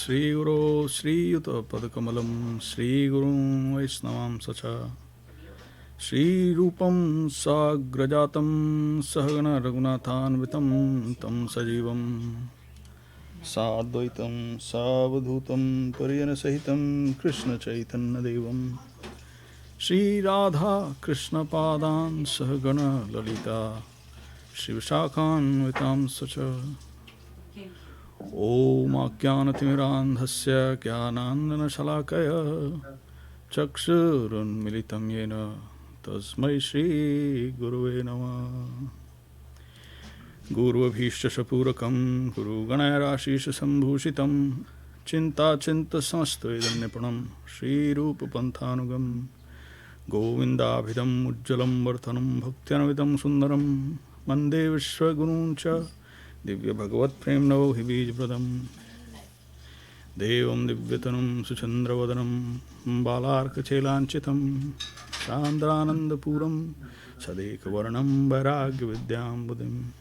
Shri Guru Shri Yuta Padakamalam Shri Guru Vaisnavam Sacha Shri Rupam Sagrajatam Sahagana Raghunathan Vitam Tam Sajivam Sadvaitam Savadhutam Pariyana Sahitam Krishna Chaitanya Devam Shri Radha Krishna Padan Sahagana Lalita Shri Vishakhan Vitam Sacha Om Ajnanatirandhasya Jnanandana Shalakaya Chakshurun Militam Yena Tasmai Shri Guruve Namah Guru Abhishta Shapurakam Guru Ganaya Ashisha Sambhushitam Chinta Chinta Samastu Idam Nipunam Shri Rupa Panthanugam Govinda Abhidam Ujjalam Varthanam Bhaktyanvitam Sundaram Mande Vishwa Guruncha Divya Bhagavat Prem Navo Hibij Pradam Devam Divyatanam Suchandravadanam Balarka Chelanchitam Chandrananda Puram Sadeka Varanam Vairagya Vidyam Buddhim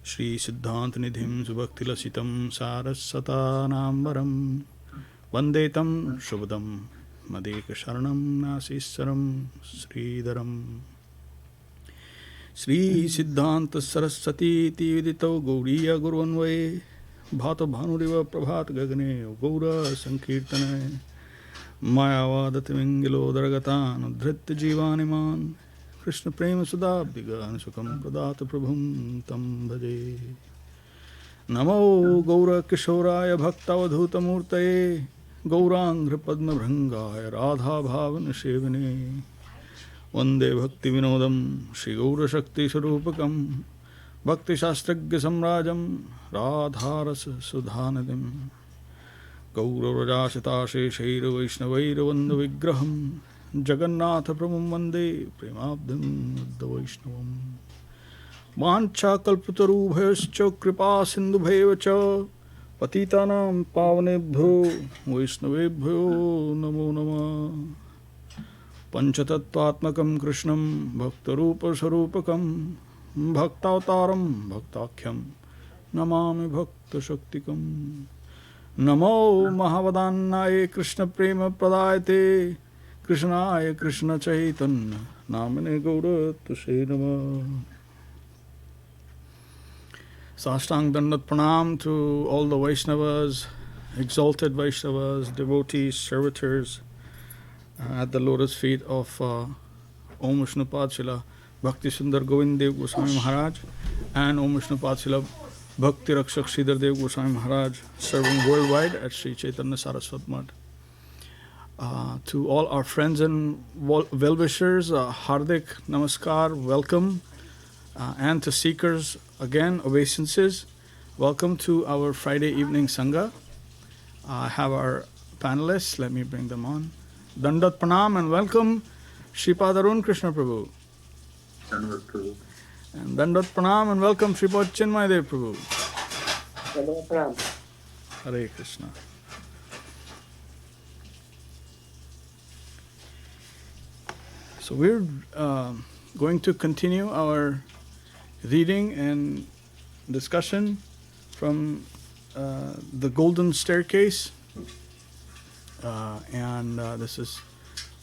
Shri Siddhanta Nidhim Subhakti Lasitam Sarasata Nambaram Vandetam Shubhadam Madeka Sharanam Nasisaram Śrīdharam Shri Siddhanta Saraswati Vidito Gauriya Gurvanvaye Bhata Bhanuriva Prabhat Gagane Gaura Sankirtane Mayavadati Vingilo Daragatan Udhritta Jivaniman Krishna Prema Sudabhigan Sukam Pradata Prabhum Tam Bhaje Namo Gaura Kishoraya Bhaktavadhuta Murtaye Gaurangra Padma Bhrangaya Radha Bhavana Shevane Vande Bhakti Vinodam Shri Gaura Shakti Sarupakam Bhakti Shastragya Samrajam Radharasa Sudhanadim Gaura Rajasita Sheshaira Vaishnavaira Vanda Vigraham Jagannatha Prabhum Vande Premabdam Uddha Vaishnavam Vancha Kalpatarubhyascha Kripa Sindhubheva Patitanam Pavanebhyo Vaishnavebhyo Namo Namah Panchatattvatmakam Krishnam Bhaktarupa Sarupakam Bhaktavtaram Bhaktakyam Namami Bhakta Shaktikam Namo Mahavadanaye Krishna Prema Pradayate Krishnaya Krishna Chaitanya Namane Gaura Tushe Namah Sashtang Dandat Pranam to all the Vaishnavas, exalted Vaishnavas, devotees, servitors at the lotus feet of Om Vishnupad Srila Bhakti Sundar Govind Dev-Goswamī Maharāj and Om Vishnupad Srila Bhakti Rakṣhak Śrīdhar Dev-Goswamī Maharāj, serving worldwide at Sri Chaitanya Saraswat Math. To all our friends and well-wishers, Hardik Namaskar, welcome. And to seekers, again, obeisances, welcome to our Friday evening Sangha. I have our panelists, let me bring them on. Dandat Pranam and welcome Shripad Arun Krishna Prabhu. Dandat Prabhu. And Dandat Pranam and welcome Shripad Chinmay Dev Prabhu. Dandat Pranam. Hare Krishna. So we're going to continue our reading and discussion from the Golden Staircase. And this is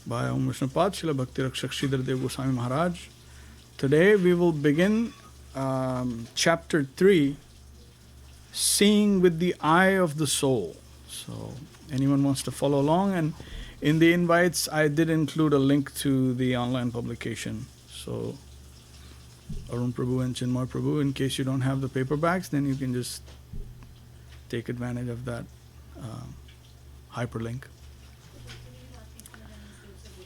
by Om Vishnupad Srila Bhakti Rakṣhak Śrīdhar Dev-Goswamī Maharāj. Today we will begin chapter 3, Seeing with the Eye of the Soul. So anyone wants to follow along, and in the invites I did include a link to the online publication. So Arun Prabhu and Chinmay Prabhu, in case you don't have the paperbacks, then you can just take advantage of that hyperlink.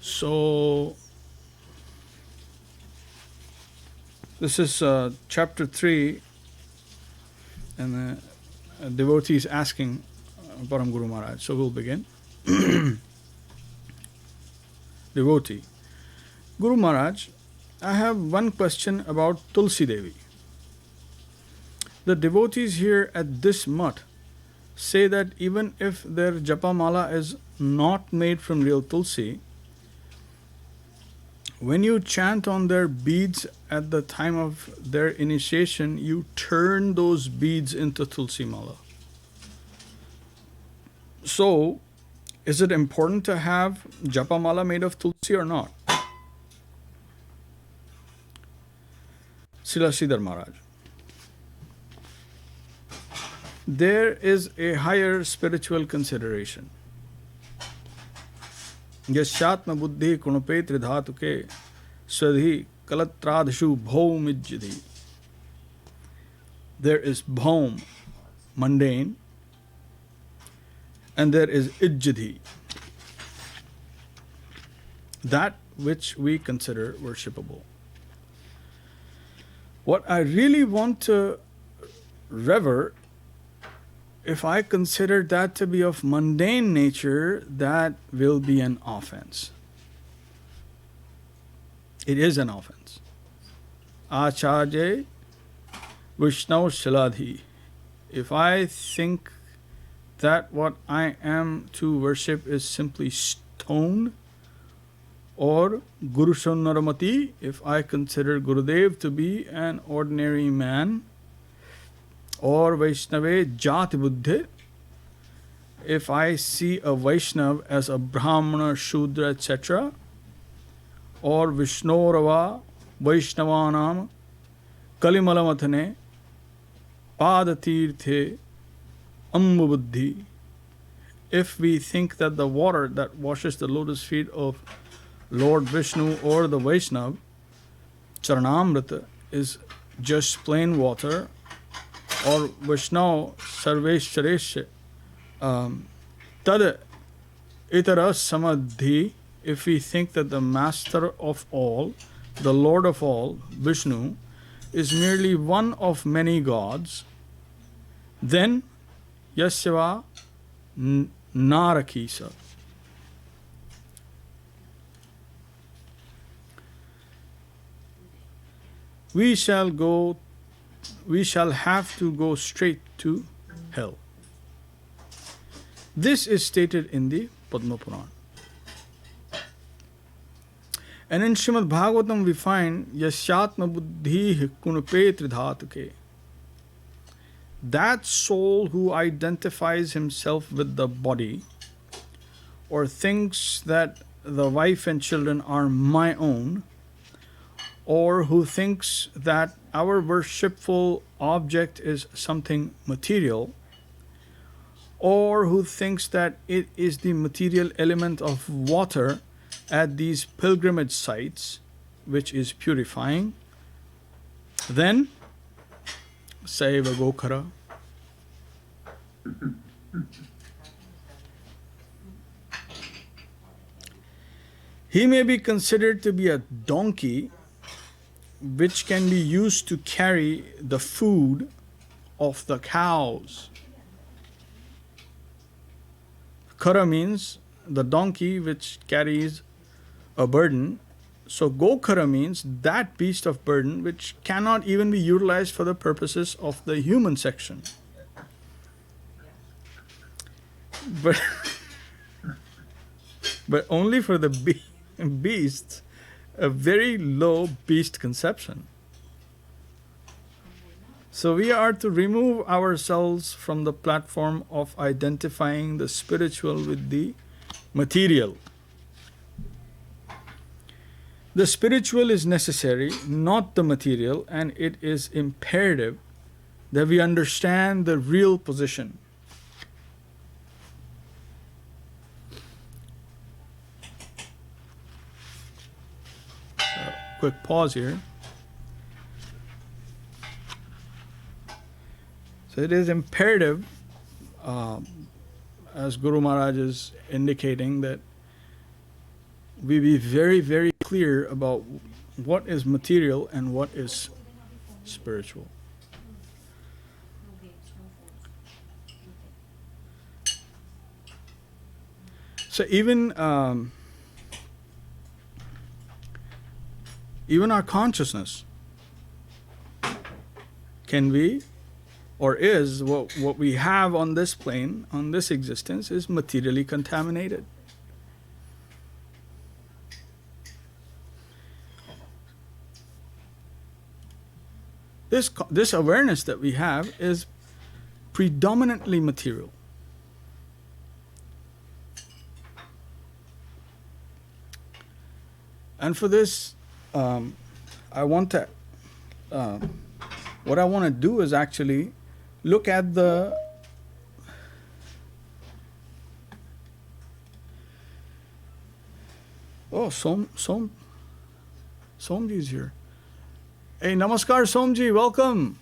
So this is chapter 3, and the devotee is asking Param Guru Maharaj. So we'll begin. Devotee: Guru Maharaj, I have one question about Tulsi Devi. The devotees here at this mutt say that even if their japa mala is not made from real Tulsi, when you chant on their beads at the time of their initiation, you turn those beads into Tulsi mala. So, is it important to have japamala made of tulsi or not? Srila Śrīdhar Maharaj. There is a higher spiritual consideration. Yasyatma buddhi kunupe tridhatuke swadhi kalatradhishu bhaumijjadhi. There is bhaum, mundane, and there is ijjadhi, that which we consider worshipable. What I really want to revere, if I consider that to be of mundane nature, that will be an offense. It is an offense. Acharya Vishnu Shaladhi. If I think that what I am to worship is simply stone, or Guru Shannaramati, if I consider Gurudev to be an ordinary man, or Vaishnava Jati Buddhi, if I see a Vaishnav as a Brahmana, Shudra, etc., or Vishnorava Vaishnavanam Kalimalamatane Padatirthe Amma Buddhi, if we think that the water that washes the lotus feet of Lord Vishnu or the Vaishnav, Charanamrita, is just plain water, or Vishnu Sarveshwaresh Tad Itara Samadhi, if we think that the master of all, the Lord of all, Vishnu, is merely one of many gods, then Yasyava Narakisa. We shall have to go straight to hell. This is stated in the Padma Purana. And in Srimad Bhagavatam we find Yasyatma buddhi kunupe tridhatuke. That soul who identifies himself with the body, or thinks that the wife and children are my own, or who thinks that our worshipful object is something material, or who thinks that it is the material element of water at these pilgrimage sites, which is purifying, then Saiva Gokhara. He may be considered to be a donkey which can be used to carry the food of the cows. Kara means the donkey which carries a burden. So Gokhara means that beast of burden which cannot even be utilized for the purposes of the human section. But only for the beasts, a very low beast conception. So we are to remove ourselves from the platform of identifying the spiritual with the material. The spiritual is necessary, not the material, and it is imperative that we understand the real position. Quick pause here. So it is imperative, as Guru Maharaj is indicating, that we be very, very clear about what is material and what is spiritual. So even our consciousness can be, or is, what we have on this plane, on this existence, is materially contaminated. This awareness that we have is predominantly material. And for this, I want to, what I want to do is actually look at the Somji is here. Hey, namaskar, Somji, welcome.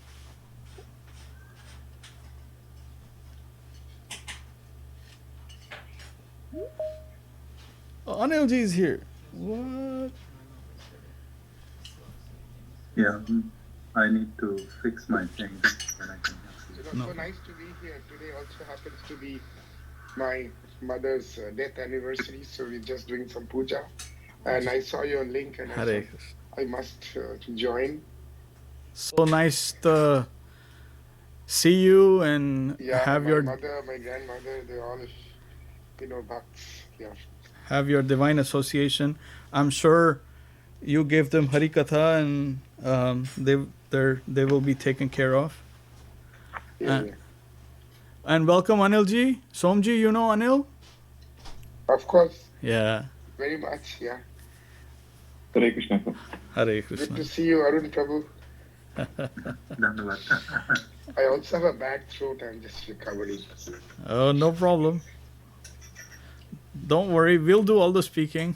Oh, Anilji is here. What? Yeah, I need to fix my things and I can help you. It was so nice to be here. Today also happens to be my mother's death anniversary, so we're just doing some puja. And I saw your link and I Hare thought I must join. So nice to see you and Yeah, have my your mother, my grandmother, they all, bhakts. Yeah. have your divine association. I'm sure you gave them Hari Katha and they will be taken care of. Yeah. And welcome Anilji. Somji, you know Anil? Of course, Yeah. very much. Yeah. Hare Krishna. Hare Good Krishna. to see you, Arun Prabhu. Dhanyavad. I also have a bad throat. I'm just recovering. Oh, no problem. Don't worry, we'll do all the speaking.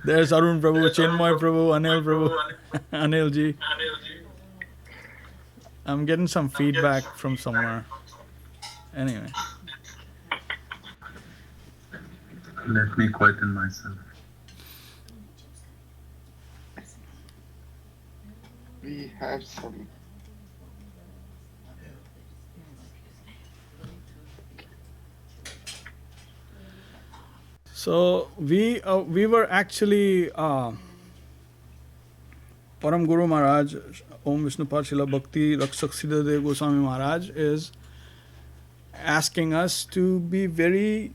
There's Arun Prabhu, Chinmay Prabhu, Anil Prabhu, Anilji. I'm getting some feedback from somewhere. Anyway. Let me quieten myself. We have some. So we were actually Param Guru Maharaj, Om Vishnupad Śrīla Bhakti Rakṣhak Śrīdhar Dev-Goswamī Maharaj is asking us to be very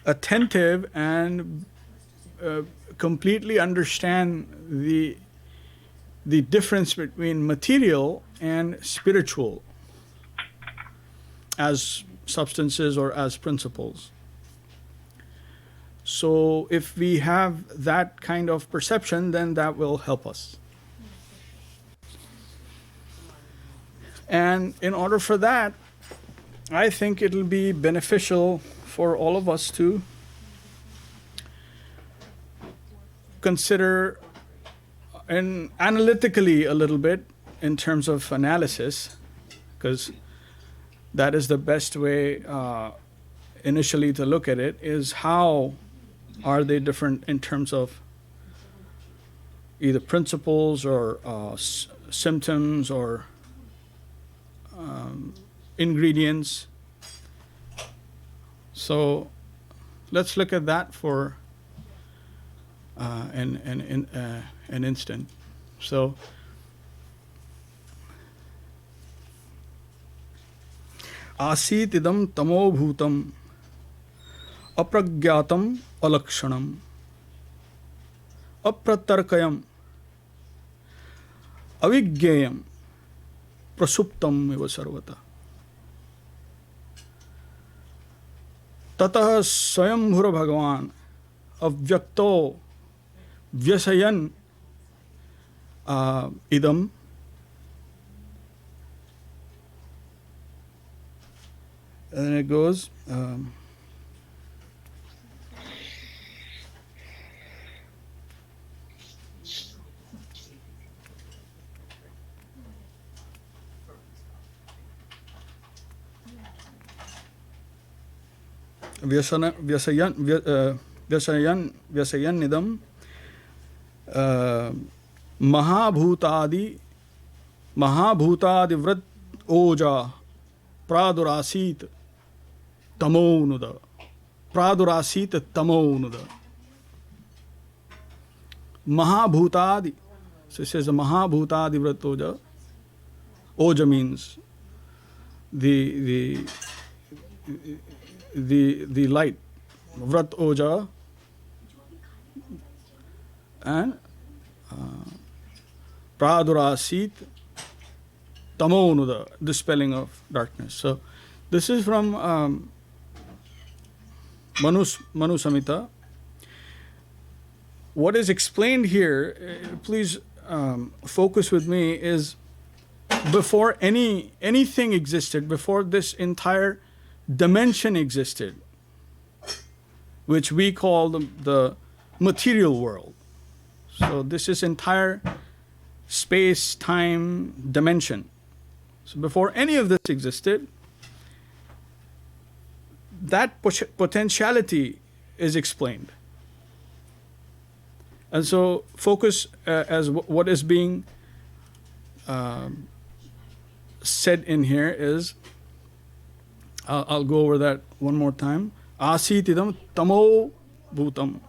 attentive and completely understand the difference between material and spiritual as substances or as principles. So if we have that kind of perception, then that will help us. And in order for that, I think it'll be beneficial for all of us to consider and analytically a little bit in terms of analysis, because that is the best way initially to look at it, is how are they different in terms of either principles or symptoms or ingredients. So let's look at that for an instant. So आसीत इदं तमोभूतम अप्रज्ञातम अलक्षणम अप्रतर्कयम अविज्ञेयम प्रसुप्तम इव सर्वतः ततः स्वयंभुर भगवान अव्यक्तो व्यसयन इदम and then it goes व्यसयन निदम महाभूतादिव्रत ओजा प्रादुरासीत तमोनुद प्रादुरासीत तमोनुद महाभूतादि. So it says महाभूतादिव्रत ओजा. Oja means the light. Vrat oja and pradurasit tamonuda, dispelling of darkness. So this is from Manu Samhita. What is explained here, please focus with me, is before anything existed, before this entire dimension existed, which we call the material world. So this is entire space, time, dimension. So before any of this existed, that potentiality is explained. And so focus as what is being said in here is, I'll go over that one more time. Asitidam tamo bhutam.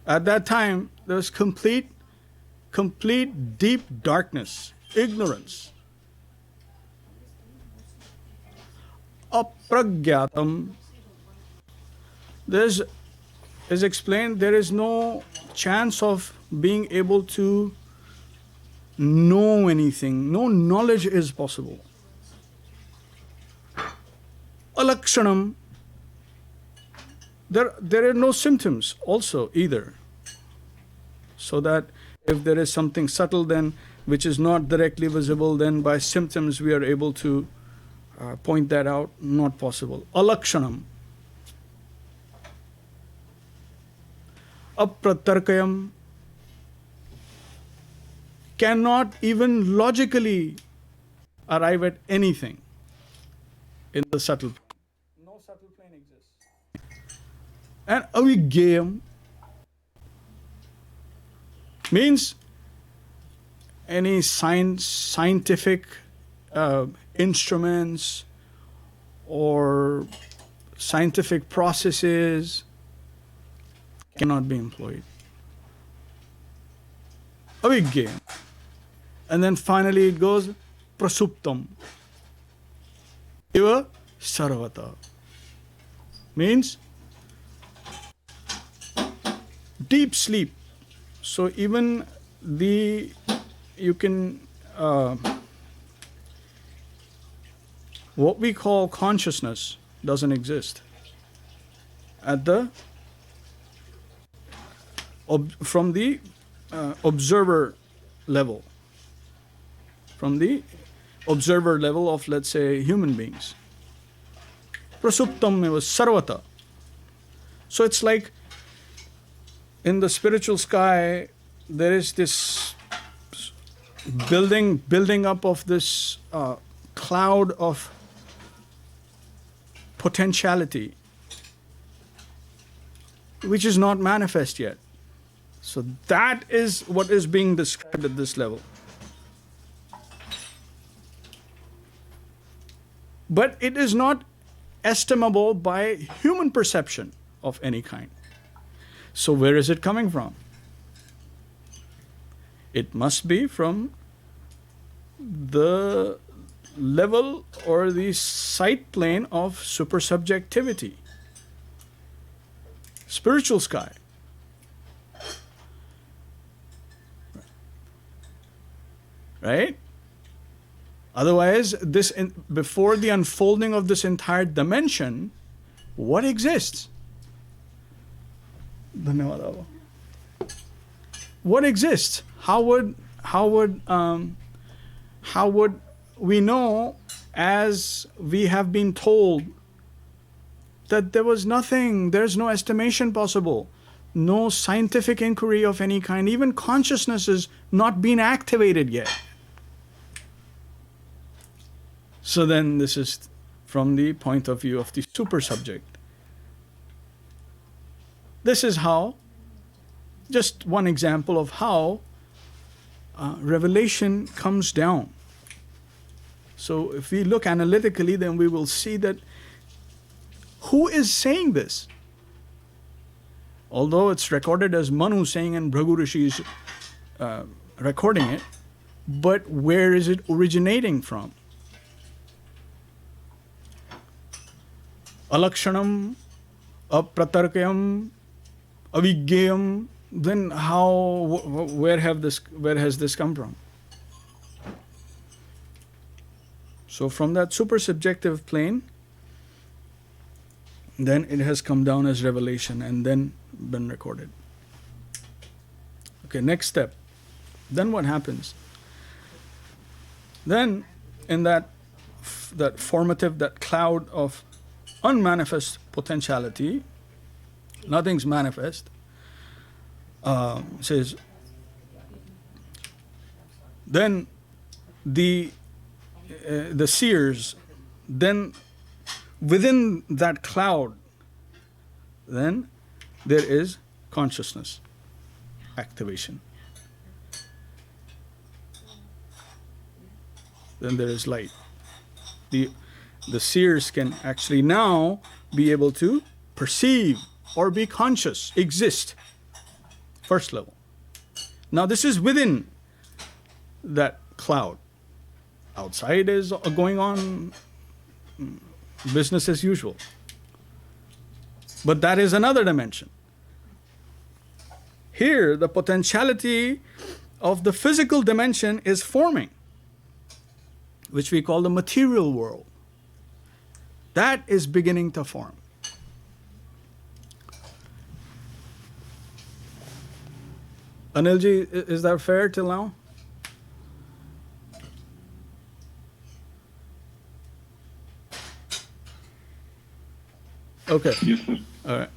At that time, there was complete deep darkness, ignorance. Apragyatam. Is explained, there is no chance of being able to know anything. No knowledge is possible. Alakṣhanam. There are no symptoms also either. So that if there is something subtle then which is not directly visible, then by symptoms we are able to point that out. Not possible. Alakṣhanam. Apratarkayam. Cannot even logically arrive at anything in the subtle plane. No subtle plane exists. And avigyayam means any scientific instruments or scientific processes cannot be employed. Avigyayam. And then finally it goes prasuptam. Iva sarvata. Means deep sleep. So even you can what we call consciousness doesn't exist at from the observer level. From the observer level of, let's say, human beings. Prasuptam eva sarvata. So it's like in the spiritual sky, there is this building up of this cloud of potentiality, which is not manifest yet. So that is what is being described at this level. But it is not estimable by human perception of any kind. So where is it coming from? It must be from the level or the sight plane of supersubjectivity. Spiritual sky. Right? Otherwise, before the unfolding of this entire dimension, what exists? Dhanyawad. What exists? How would we know, as we have been told, that there was nothing, there's no estimation possible, no scientific inquiry of any kind, even consciousness is not being activated yet. So then this is from the point of view of the super subject. This is how, just one example of how revelation comes down. So if we look analytically, then we will see that who is saying this? Although it's recorded as Manu saying and Bhrigu Rishi is recording it, but where is it originating from? Alakṣhanam, apratarkayam, avigyayam. Then where has this come from? So from that super subjective plane, then it has come down as revelation and then been recorded. Okay, next step. Then what happens? Then in that formative, that cloud of unmanifest potentiality, nothing's manifest, says, then the seers, then within that cloud, then there is consciousness activation. Then there is light. The seers can actually now be able to perceive or be conscious, exist. First level. Now this is within that cloud. Outside is going on business as usual. But that is another dimension. Here, the potentiality of the physical dimension is forming, which we call the material world. That is beginning to form. Anilji, is that fair till now? Okay. Yes, sir. All right.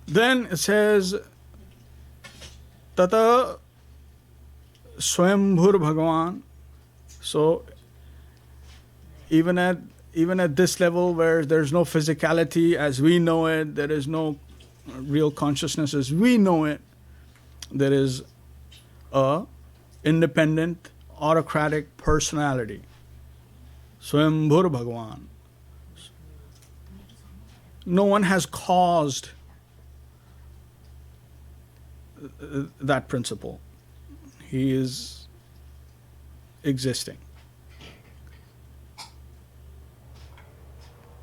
Then it says, Tata Swambhur Bhagavan. So even at this level where there's no physicality as we know it, there is no real consciousness as we know it, there is a independent, autocratic personality. Swambhur Bhagavan. No one has caused that principle. He is existing.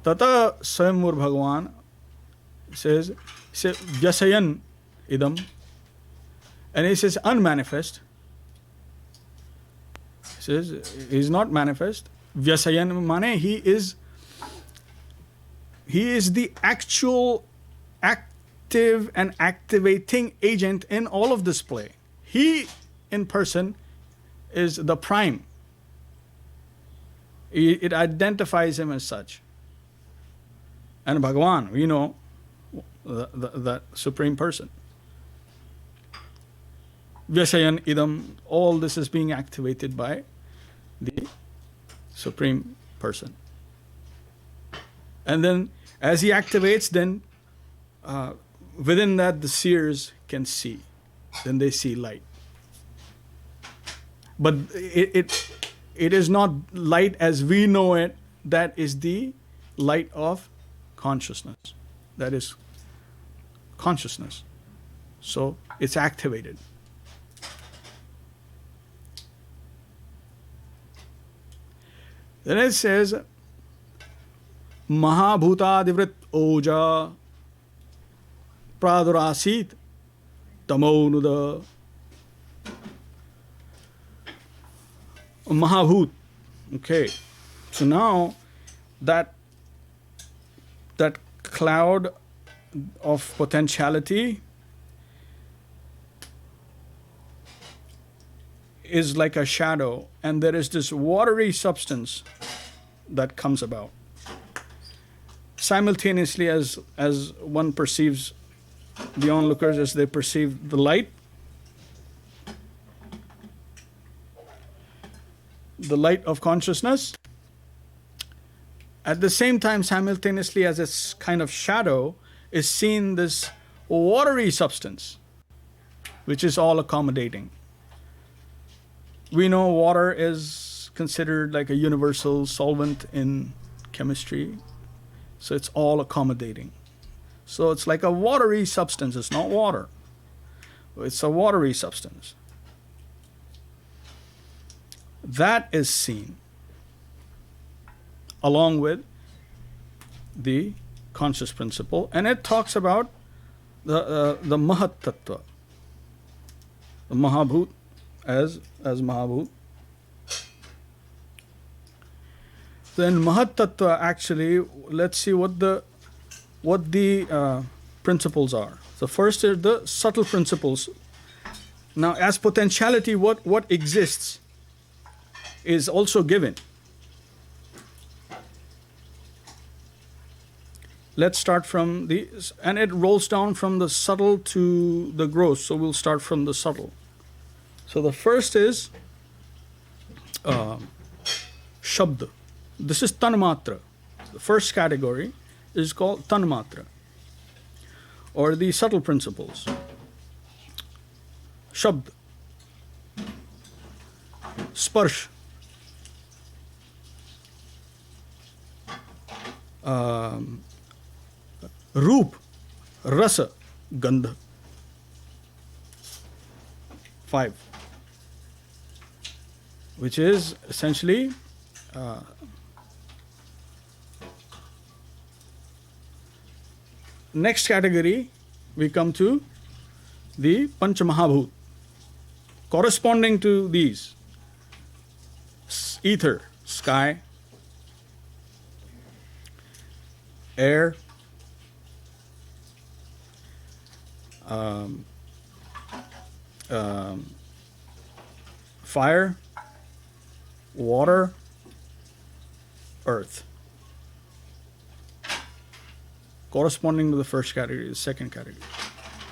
Tata Swambhur Bhagavan says Vyasayan idam, and he says unmanifest. He says he is not manifest. Vyasayan mane he is the actual active and activating agent in all of this play. He in person is the prime. It identifies him as such. And Bhagavan, we know, that Supreme Person. Vyasayan idam, all this is being activated by the Supreme Person. And then as he activates, then within that the seers can see. Then they see light. But it is not light as we know it. That is the light of consciousness. That is consciousness. So it's activated. Then it says, Mahabhutadivrit Oja Pradurasit Tamonuda. Mahabhut. Okay. So now that cloud of potentiality is like a shadow, and there is this watery substance that comes about. Simultaneously as one perceives, the onlookers as they perceive the light of consciousness, at the same time simultaneously as its kind of shadow is seen this watery substance which is all accommodating. We know water is considered like a universal solvent in chemistry. So it's all accommodating. So it's like a watery substance. It's not water. It's a watery substance. That is seen along with the conscious principle. And it talks about the Mahat Tattva. The Mahabhut as Mahabhut. Then Mahat Tattva, actually, let's see what the principles are. So first is the subtle principles. Now, as potentiality, what exists is also given. Let's start from and it rolls down from the subtle to the gross. So we'll start from the subtle. So the first is Shabda. This is Tanmatra. The first category is called Tanmatra, or the subtle principles. Shabd, Sparsh, Roop, Rasa, Gandha. 5. Which is essentially next category, we come to the Panchamahabhut. Corresponding to these, ether, sky, air, fire, water, earth. Corresponding to the first category, the second category.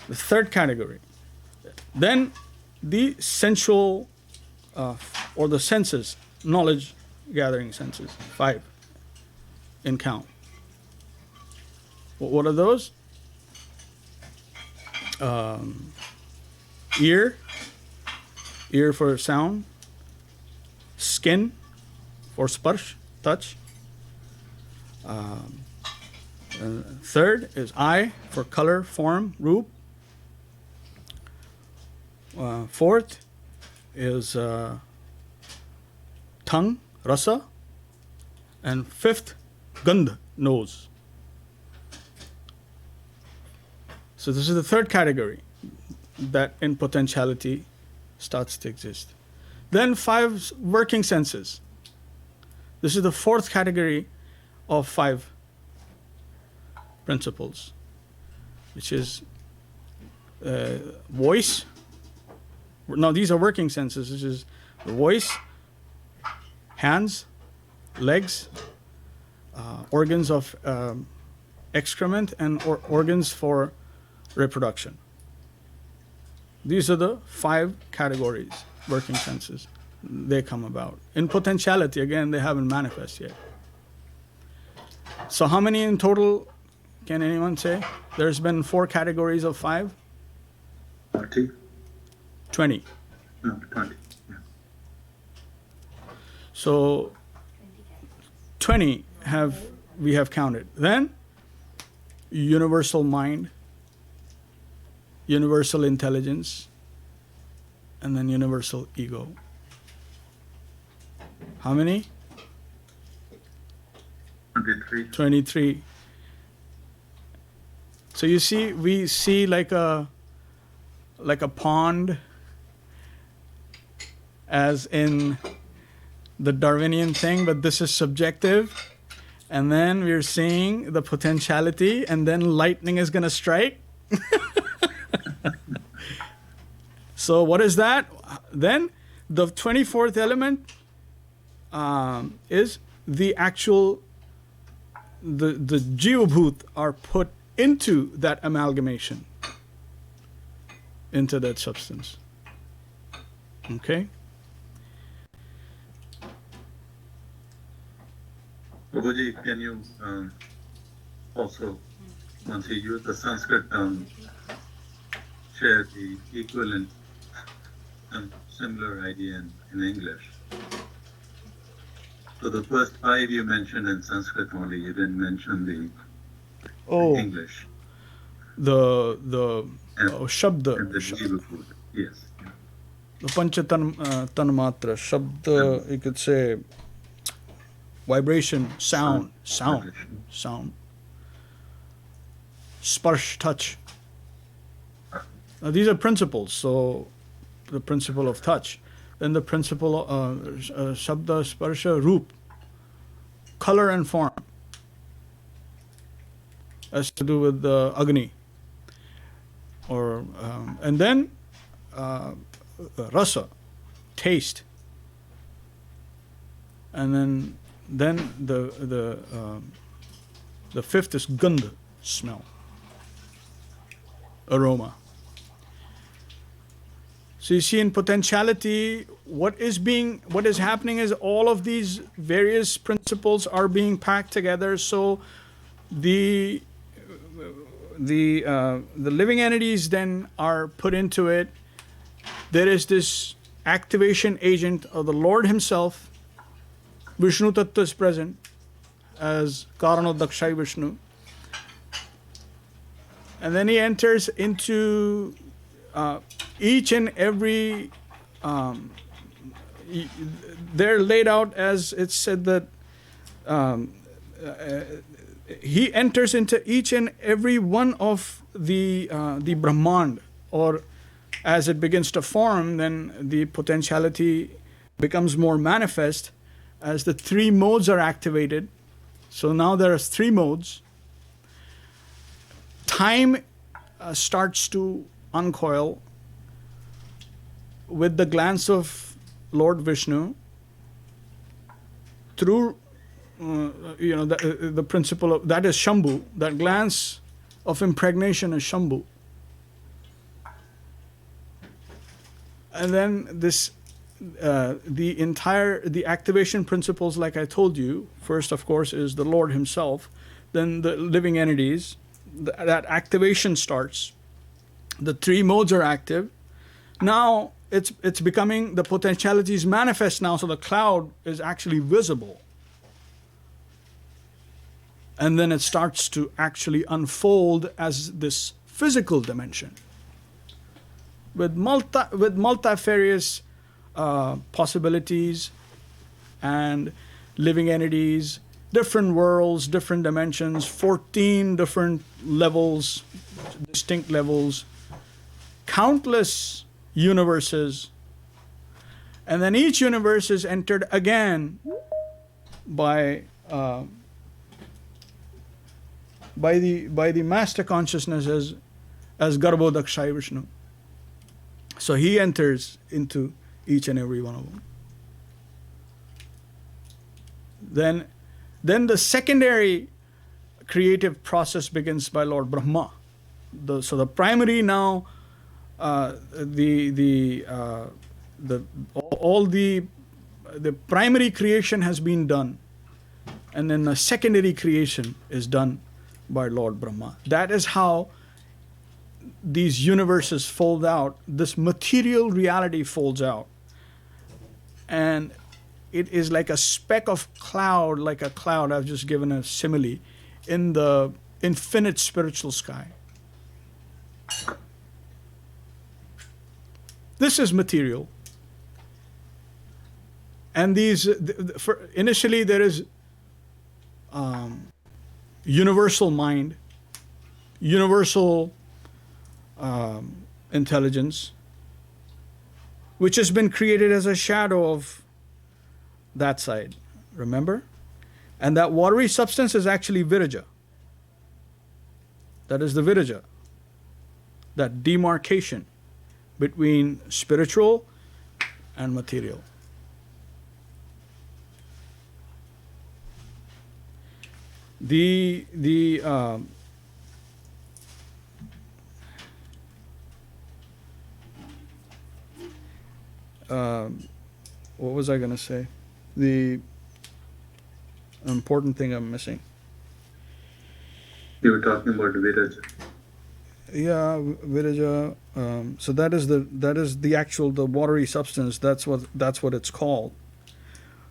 The third category. Then the sensual or the senses, knowledge gathering senses, 5 in count. What are those? Ear for sound, skin for sparsh, touch. Third is eye for color, form, roop. Fourth is tongue, rasa. And fifth, gandh, nose. So this is the third category that in potentiality starts to exist. Then 5 working senses. This is the fourth category of 5 principles, which is voice. Now these are working senses, which is the voice, hands, legs, organs of excrement, and organs for reproduction. These are the 5 categories, working senses. They come about. In potentiality, again, they haven't manifest yet. So how many in total can anyone say? There's been 4 categories of 5? 40? 20. No, 20. Yeah. So 20 we have counted. Then universal mind, universal intelligence, and then universal ego. How many? 23. 23. So you see, we see like a pond, as in the Darwinian thing, but this is subjective. And then we're seeing the potentiality, and then lightning is going to strike. So what is that? Then the 24th element is the actual, the Jivabhut are put into that amalgamation, into that substance. Okay? Prabhuji, can you also, once you use the Sanskrit term, share the equivalent and similar idea in English? So the first 5 you mentioned in Sanskrit only, you didn't mention the English. The Shabda. And the Jivabhut, yes. The Pancha Tanmatra. Shabda, you could say vibration, sound. Sparsh, touch. Now these are principles. So the principle of touch. Then the principle of Shabda, Sparsha, Roop. color and form. Has to do with the Agni. Or and then rasa, taste, and then the fifth is gandha, smell, aroma. So you see, in potentiality, what is happening is all of these various principles are being packed together. So the living entities then are put into it. There is this activation agent of the Lord Himself. Vishnu Tattva is present as Karanodakshai Vishnu. And then He enters into each and every, they're laid out as it's said that He enters into each and every one of the Brahmand, or as it begins to form, then the potentiality becomes more manifest as the three modes are activated. So now there are three modes. Time starts to uncoil with the glance of Lord Vishnu through the principle of that is Shambhu. That glance of impregnation is Shambhu. And then this the activation principles, like I told you, first of course is the Lord Himself, then the living entities. That activation starts. The three modes are active. Now it's becoming, the potentialities manifest now, so the cloud is actually visible. And then it starts to actually unfold as this physical dimension with multifarious possibilities and living entities, different worlds, different dimensions, 14 different levels, distinct levels, countless universes. And then each universe is entered again by the master consciousness as Garbhodakshai Vishnu. So he enters into each and every one of them. Then the secondary creative process begins by Lord Brahma. So the primary now, all the primary creation has been done, and then the secondary creation is done by Lord Brahma. That is how these universes fold out. This material reality folds out, and it is like a speck of cloud, like a cloud. I've just given a simile in the infinite spiritual sky. This is material, and initially there is universal mind, universal intelligence, which has been created as a shadow of that side, remember? And that watery substance is actually viraja. That is the viraja, that demarcation between spiritual and material. What was I going to say? The important thing I'm missing. You were talking about Viraja. Yeah, Viraja. So that is the actual, the watery substance. That's what it's called.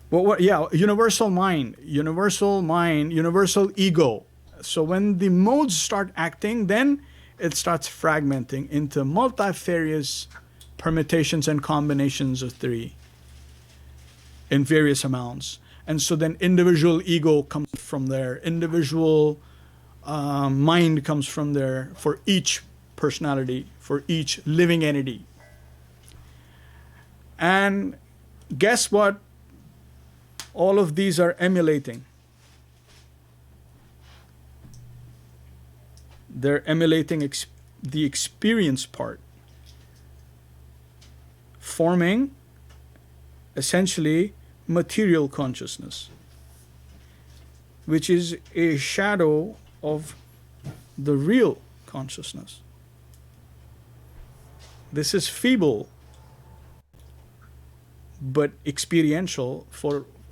But universal mind, universal ego. So when the modes start acting, then it starts fragmenting into multifarious permutations and combinations of three in various amounts. And so then individual ego comes from there, individual mind comes from there for each personality, for each living entity. And guess what? All of these are emulating. they're emulating the experience part, forming essentially material consciousness, which is a shadow of the real consciousness. This is feeble but experiential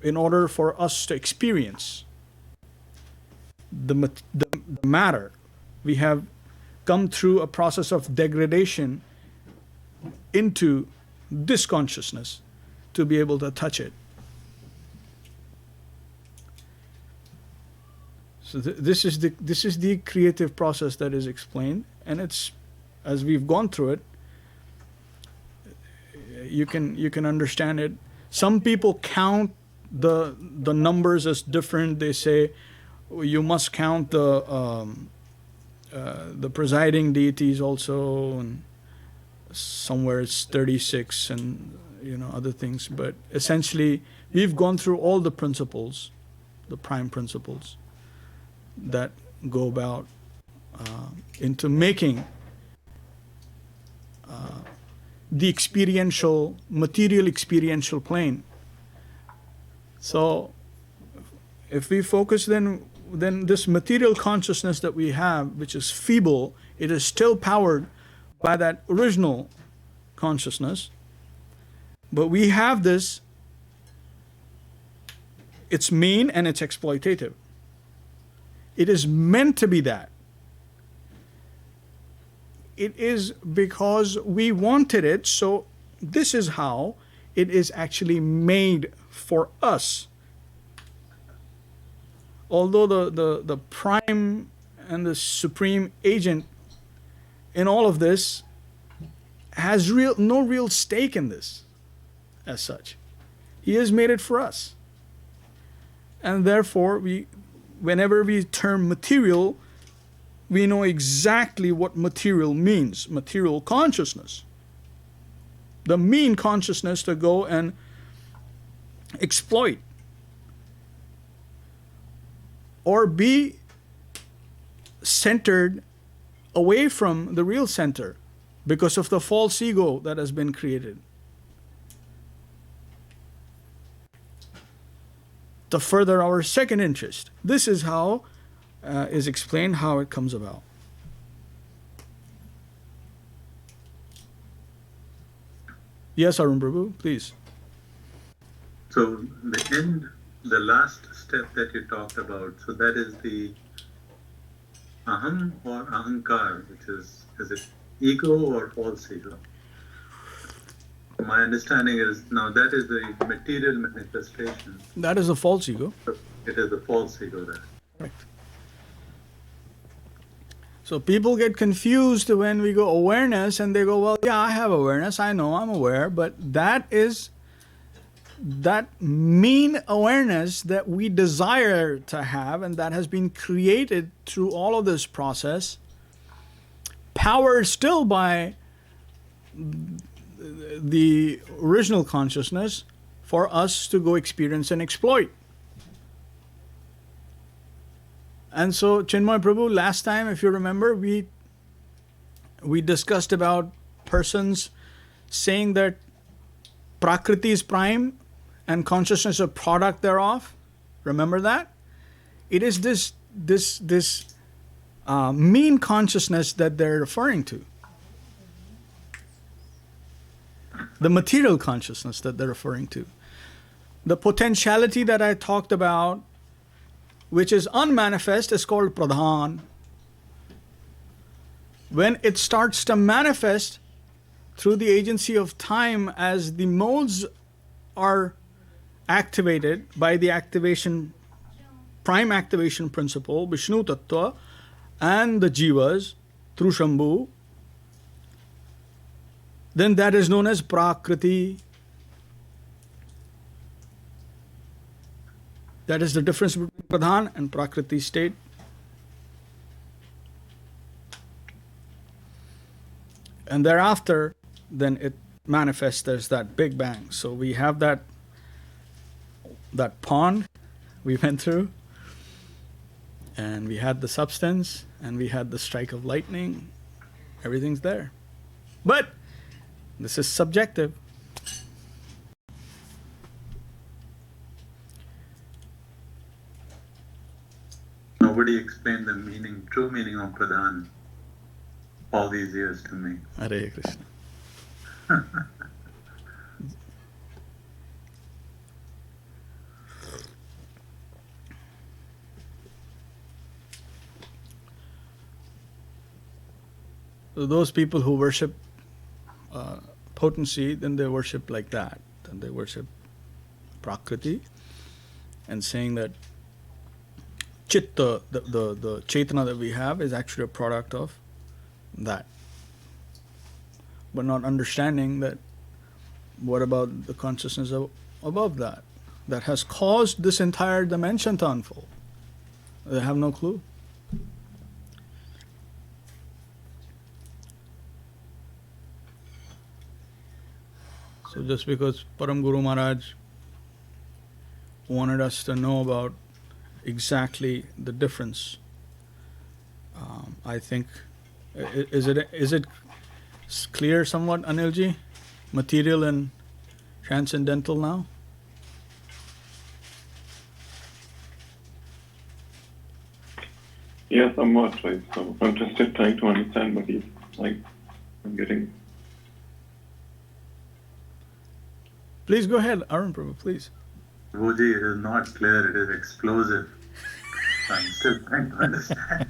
in order for us to experience the matter. We have come through a process of degradation into this consciousness to be able to touch it. So this is the creative process that is explained, and it's, as we've gone through it, you can understand it. Some people count the numbers as different. They say you must count the presiding deities also, and somewhere it's 36 and other things. But essentially, we've gone through all the principles, the prime principles that go about into making the experiential, material experiential plane. So if we focus then this material consciousness that we have, which is feeble, it is still powered by that original consciousness. But we have this, it's mean and it's exploitative. It is meant to be that. It is because we wanted it, so this is how it is actually made for us. Although the prime and the supreme agent in all of this has no real stake in this as such. He has made it for us. And therefore, whenever we term material, we know exactly what material means. Material consciousness. The mean consciousness to go and exploit or be centered away from the real center because of the false ego that has been created. To further our second interest. This is how is explained how it comes about. Yes, Arun Prabhu, please. So the last step that you talked about, so that is the aham or ahankar, which is it ego or false ego? My understanding is now that is the material manifestation. That is a false ego. It is the false ego there. Correct. So people get confused when we go awareness and they go, well, yeah, I have awareness, I know, I'm aware, but that is that mean awareness that we desire to have and that has been created through all of this process, powered still by the original consciousness for us to go experience and exploit. And so, Chinmay Prabhu, last time, if you remember, we discussed about persons saying that Prakriti is prime and consciousness is a product thereof. Remember that? It is this mean consciousness that they're referring to. The material consciousness that they're referring to. The potentiality that I talked about, which is unmanifest, is called pradhan. When it starts to manifest through the agency of time as the modes are activated by the prime activation principle, Vishnu Tattva, and the jivas through Shambhu, then that is known as Prakriti. That is the difference between Pradhan and Prakriti state. And thereafter, then it manifests as that Big Bang. So we have that pond we went through, and we had the substance, and we had the strike of lightning, everything's there. But this is subjective. Nobody explained the true meaning of Pradhan all these years to me. Hare Krishna. So those people who worship potency, then they worship like that. Then they worship Prakriti, and saying that Chitta, the Chaitana that we have, is actually a product of that. But not understanding that what about the consciousness above that has caused this entire dimension to unfold. They have no clue. So just because Param Guru Maharaj wanted us to know about exactly the difference, I think, is it clear somewhat, Anilji? Material and transcendental now? Yeah, somewhat, right. So I'm just trying to understand what he's like. I'm getting. Please go ahead, Arun Prabhu, please. Prabhuji, it is not clear, it is explosive. I'm still trying to understand.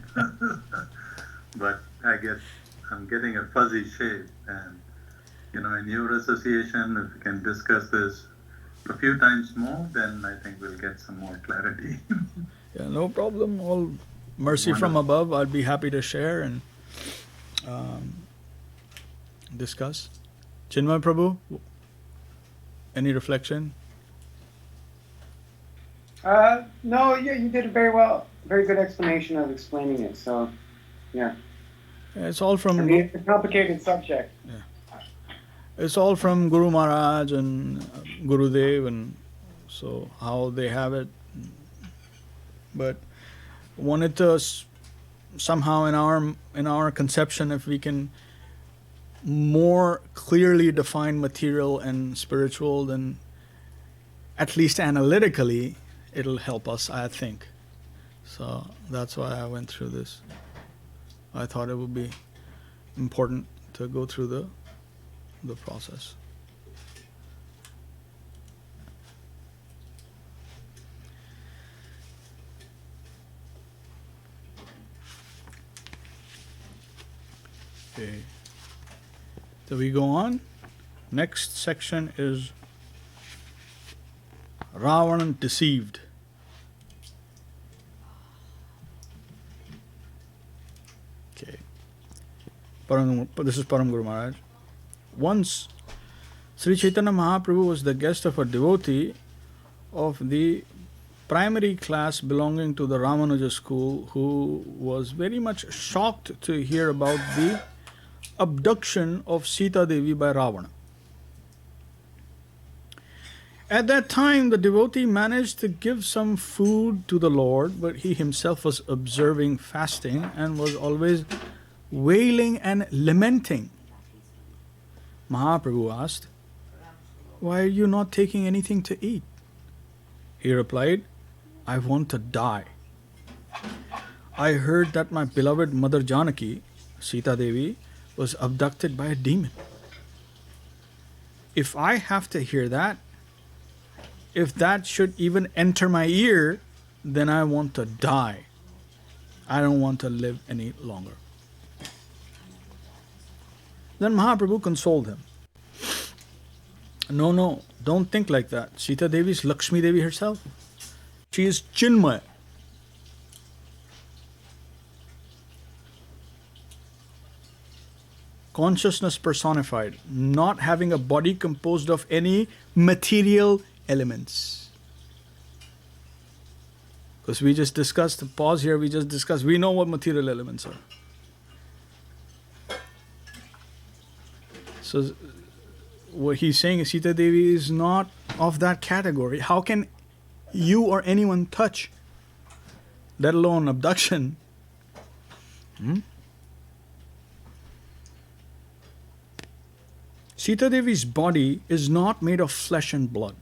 But I guess I'm getting a fuzzy shape, and in your association, if we can discuss this a few times more, then I think we'll get some more clarity. Yeah, no problem. All mercy from above. I'd be happy to share and discuss. Chinmay Prabhu, any reflection? No, yeah, you did very well. Very good explanation of explaining it. So, yeah. It's all from. I mean, it's a complicated subject. Yeah. It's all from Guru Maharaj and Gurudev, and so how they have it. But wanted to somehow in our conception, if we can more clearly define material and spiritual, then at least analytically it'll help us, I think. So that's why I went through this. I thought it would be important to go through the process. Okay. So we go on. Next section is Ravana deceived. Okay. This is Param Guru Maharaj. Once Sri Chaitanya Mahaprabhu was the guest of a devotee of the primary class belonging to the Ramanuja school, who was very much shocked to hear about the abduction of Sita Devi by Ravana. At that time, the devotee managed to give some food to the Lord, but he himself was observing fasting and was always wailing and lamenting. Mahaprabhu asked, "Why are you not taking anything to eat?" He replied, "I want to die. I heard that my beloved mother Janaki, Sita Devi, was abducted by a demon. If I have to hear that, if that should even enter my ear, then I want to die. I don't want to live any longer." Then Mahaprabhu consoled him. No, don't think like that. Sita Devi is Lakshmi Devi herself. She is Chinmaya. Consciousness personified, not having a body composed of any material elements. Because we just discussed, pause here, we know what material elements are. So what he's saying is Sita Devi is not of that category. How can you or anyone touch, let alone abduction, Sita Devi's body is not made of flesh and blood.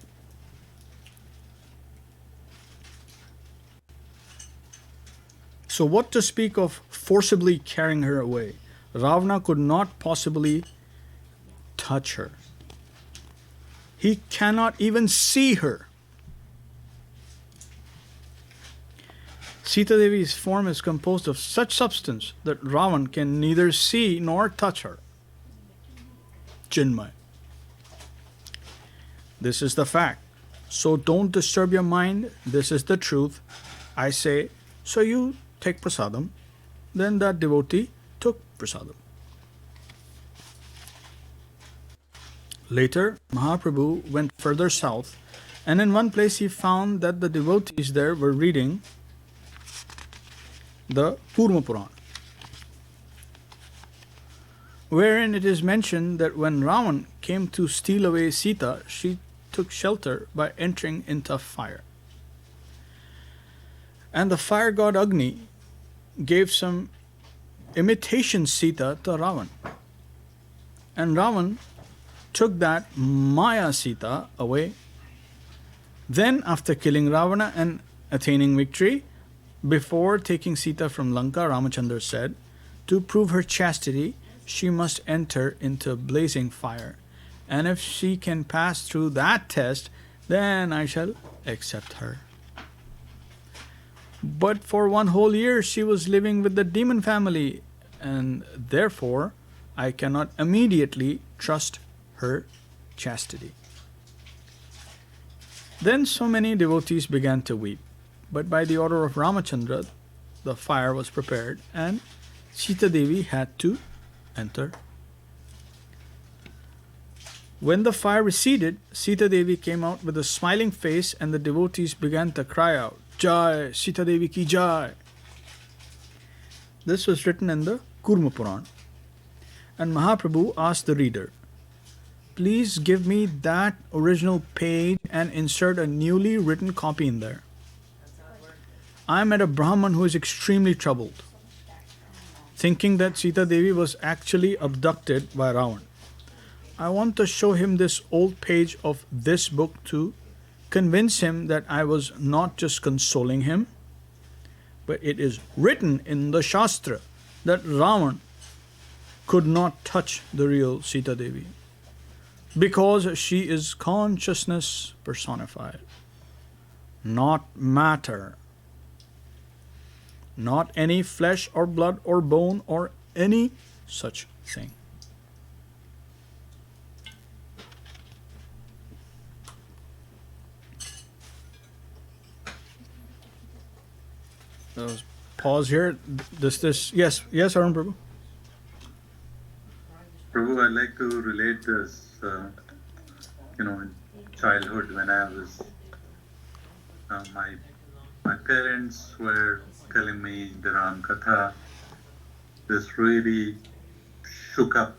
So what to speak of forcibly carrying her away? Ravana could not possibly touch her. He cannot even see her. Sita Devi's form is composed of such substance that Ravan can neither see nor touch her. Chinmay. This is the fact. So don't disturb your mind. This is the truth. I say, so you take prasadam. Then that devotee took prasadam. Later, Mahaprabhu went further south, and in one place he found that the devotees there were reading the Kurma Purana, wherein it is mentioned that when Ravan came to steal away Sita, she took shelter by entering into fire. And the fire god Agni gave some imitation Sita to Ravan. And Ravan took that Maya Sita away. Then, after killing Ravana and attaining victory, before taking Sita from Lanka, Ramachandra said, to prove her chastity, she must enter into blazing fire. And if she can pass through that test, then I shall accept her. But for 1 whole year she was living with the demon family, and therefore I cannot immediately trust her chastity. Then so many devotees began to weep. But by the order of Ramachandra, the fire was prepared and Sita Devi had to enter. When the fire receded, Sita Devi came out with a smiling face, and the devotees began to cry out, Jai, Sita Devi ki Jai. This was written in the Kurma Purana. And Mahaprabhu asked the reader, please give me that original page and insert a newly written copy in there. I met a Brahman who is extremely troubled, thinking that Sita Devi was actually abducted by Ravan. I want to show him this old page of this book to convince him that I was not just consoling him, but it is written in the Shastra that Ravan could not touch the real Sita Devi because she is consciousness personified, not matter. Not any flesh or blood or bone or any such thing. Pause here. Yes, Arun Prabhu. Prabhu, I'd like to relate this, in childhood when I was, my parents were telling me the Ram Katha. This really shook up,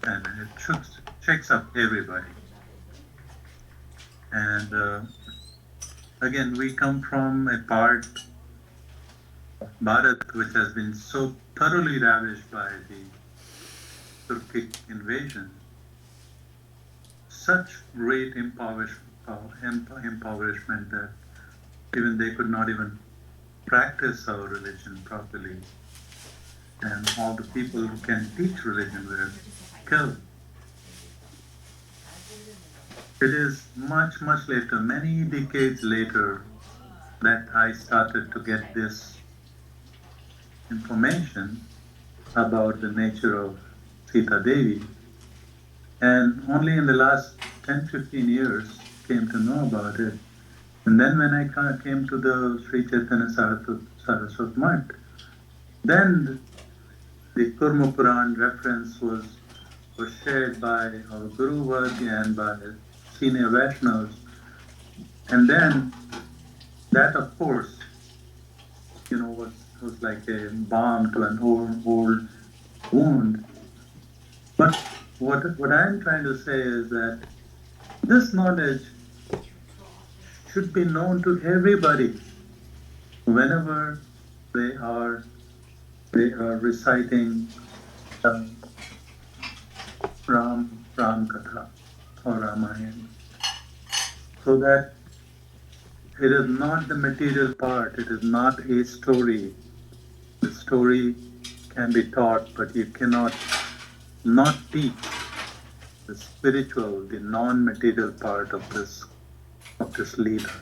and it shakes up everybody. And again, we come from a part of Bharat which has been so thoroughly ravished by the Turkic invasion. Such great impoverishment that even they could not even practice our religion properly. And all the people who can teach religion were killed. It is much, much later, many decades later, that I started to get this information about the nature of Sita Devi. And only in the last 10-15 years came to know about it. And then when I came to the Sri Chaitanya Saraswat Math, then the Kurma Puran reference was shared by our Guru Varga and by senior Vaishnavas. And then that, of course, was like a balm to an old wound. But what I'm trying to say is that this knowledge should be known to everybody whenever they are they are reciting Ram Katha or Ramayana. So that it is not the material part, it is not a story. The story can be taught, but you cannot not teach the spiritual, the non-material part of this Leela.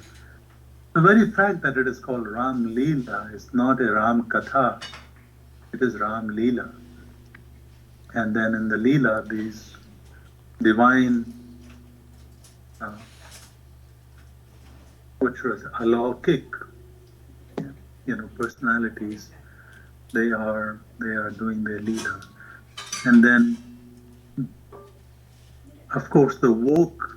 The very fact that it is called Ram Leela is not a Ram Katha, it is Ram Leela. And then in the Leela, these divine, which was alaukik, personalities, they are doing their Leela. And then, of course, the woke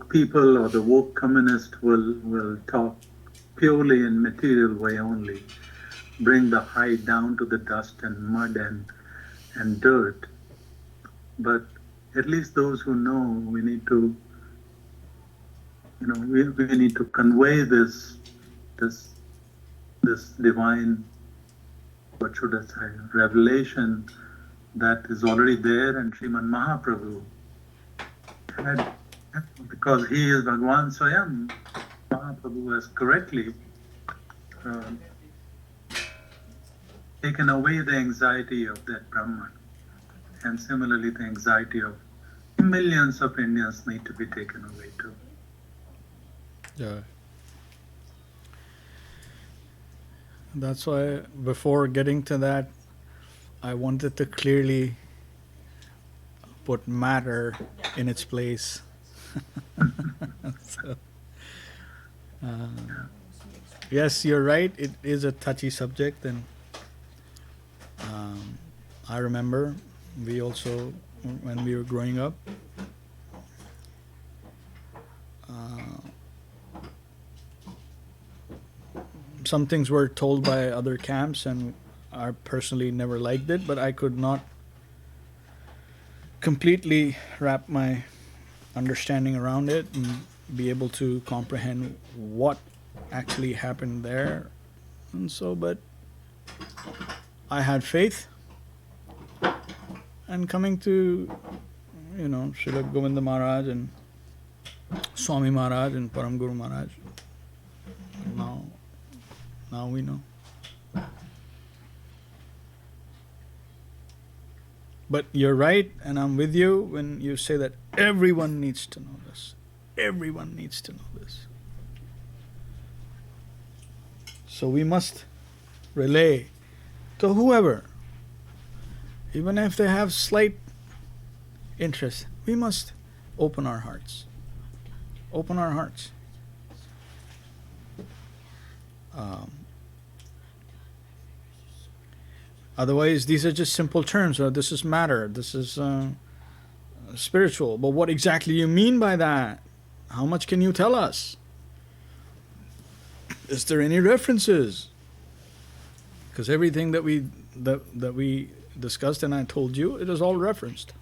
people or the woke communist will talk purely in material way only, bring the hide down to the dust and mud and dirt. But at least those who know, we need to, we need to convey this divine, what should I say, revelation that is already there, and Sriman Mahaprabhu had, because he is Bhagwan Swayam, Mahaprabhu has correctly taken away the anxiety of that Brahman. And similarly, the anxiety of millions of Indians need to be taken away too. Yeah. That's why before getting to that, I wanted to clearly put matter in its place. So, yes, you're right. It is a touchy subject, and I remember we also, when we were growing up, some things were told by other camps, and I personally never liked it, but I could not completely wrap my understanding around it and be able to comprehend what actually happened there. And so, but I had faith, and coming to, Srila Govinda Maharaj and Swami Maharaj and Param Guru Maharaj, now we know. But you're right, and I'm with you when you say that everyone needs to know this. Everyone needs to know this. So we must relay to whoever, even if they have slight interest, we must open our hearts. Open our hearts. Otherwise, these are just simple terms. This is matter. This is spiritual. But what exactly you mean by that? How much can you tell us? Is there any references? Because everything that we discussed and I told you, it is all referenced.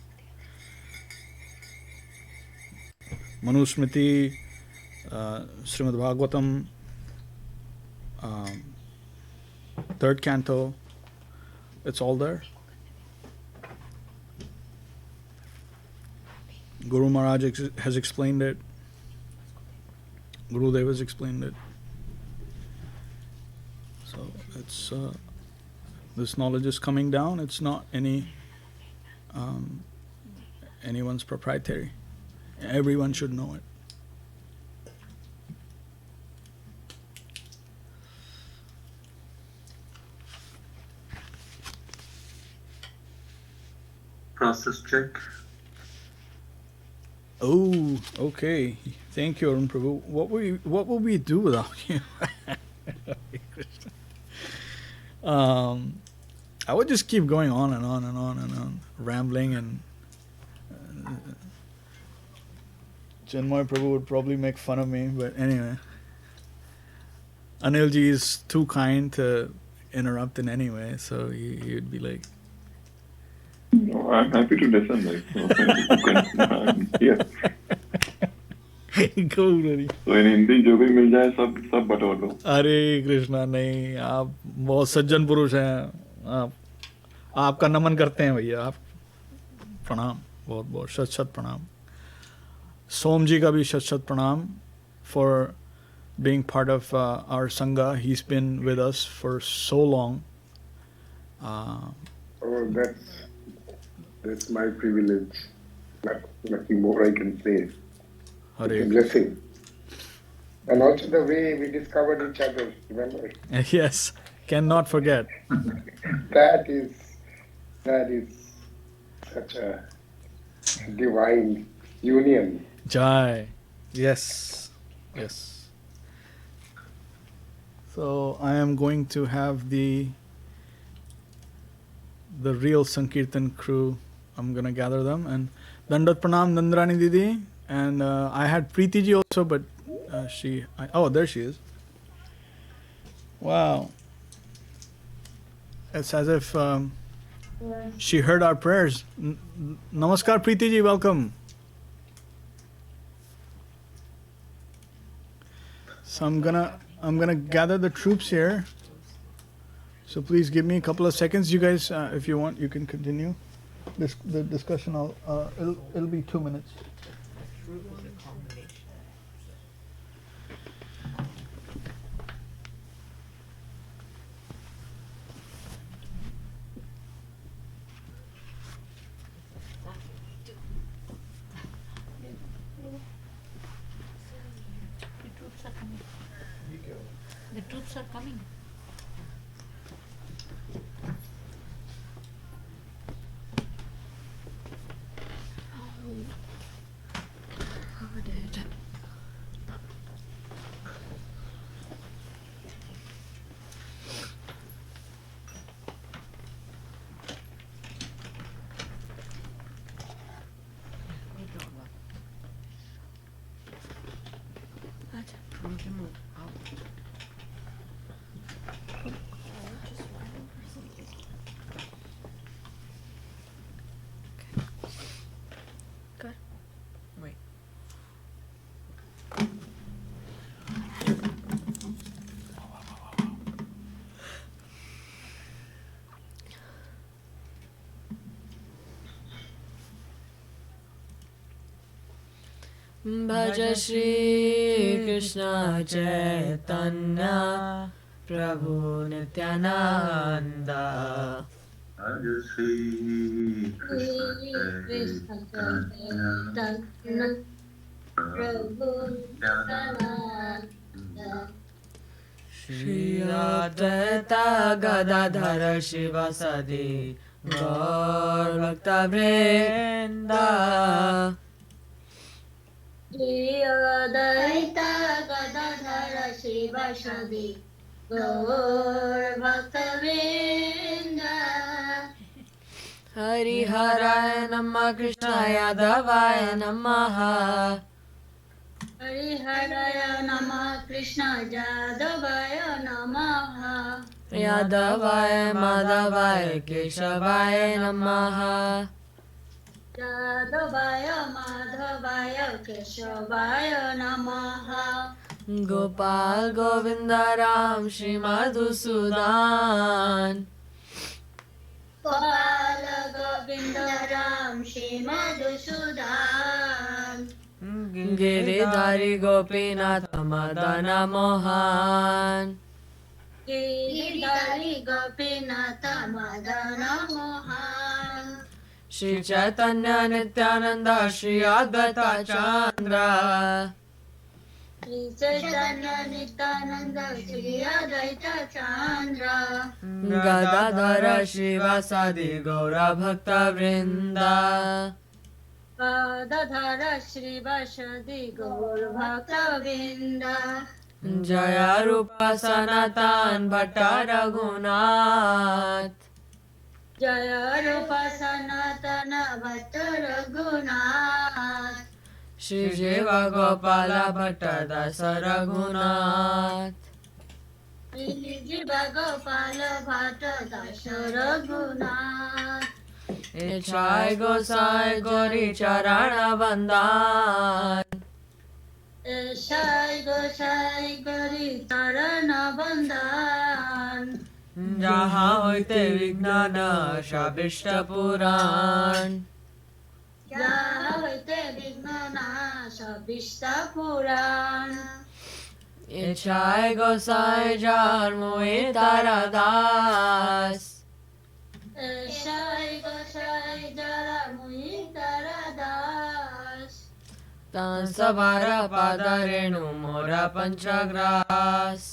Manusmriti, Srimad Bhagavatam, 3rd canto, it's all there. Guru Maharaj has explained it. Guru Dev has explained it. So it's this knowledge is coming down. It's not anyone's proprietary. Everyone should know it. Process check. Oh, okay. Thank you, Arun Prabhu. What will we do without you? I would just keep going on and on and on and on, rambling, and Chinmay Prabhu would probably make fun of me, but anyway. Anilji is too kind to interrupt in any way, so he would be like, No, I'm happy to listen. I'm here. Gauri तो इन हिंदी जो भी मिल जाए सब बटोर दो। अरे कृष्णा, नहीं, आप बहुत सज्जन पुरुष हैं, आपका नमन करते हैं भैया, आप प्रणाम, बहुत बहुत शत शत प्रणाम। सोम जी का भी शत शत प्रणाम for being part of our sangha. He's been with us for so long. Oh, that's my privilege. Nothing more I can say. Hare. It's a blessing. And also the way we discovered each other, remember? Yes, cannot forget. That is such a divine union. Jai. Yes, yes. So I am going to have the real Sankirtan crew. I'm gonna gather them, and Dandat Pranam Nandrani Didi, and I had Preeti ji also, but there she is. Wow, it's as if she heard our prayers. Namaskar Preeti ji, welcome. So I'm gonna gather the troops here. So please give me a couple of seconds. You guys, if you want, you can continue the discussion. It'll be 2 minutes. The troops are coming. भज श्री कृष्ण चैतन्य प्रभु नित्यानंद। भज श्री कृष्ण चैतन्य प्रभु नित्यानंद। श्री अद्वैत गदाधर शिवासादि गौर भक्तवृंद। श्री अद्वैत गदाधर शिवासादि गौर भक्तवृंद। हरिहराय नमः कृष्णाय यादवाय नमः। हरिहराय नमः कृष्ण यादवाय नमः। यादवाय माधवाय केशवाय नमः। यादवाय माधवाय केशवाय नमः। गोपाल गोविंद राम श्री मधुसूदन। गोपाल गोविंद राम श्री मधुसूदन। गिरिधारी गोपीनाथ मदन मोहन। गिरिधारी गोपीनाथ मदन मोहन। श्री चैतन्य नित्यानंद श्री अद्वैत चंद्र। श्री चैतन्य नित्यानंद श्री अद्वैत चंद्र। गदाधर शिवासादि गौर भक्त वृंद। गदाधर श्रीवासादि गौर भक्त वृंद। जय रूप सनातन भट्ट रघुनाथ। जय रूप सनातन भट्ट रघुनाथ। श्री जीव गोपाल भट्ट दास रघुनाथ। श्री जीव गोपाल भट्ट दास रघुनाथ। इच्छाय गोसाई गौरी चरण वंदन। এসাই গোসাই করি চরণ বন্দন যাহা হইতে বিঘ্ন নাশাবিষ্ট পুরাণ যাহা হইতে বিঘ্ন নাশ বিষ্ট পুরাণ ইচ্ছায় গোসাই যার মোহে তারা দাস এসাই গোসাই যারা মুই তারা দাস তান সবার পাদ রেণু মোরা পঞ্চগ্রাস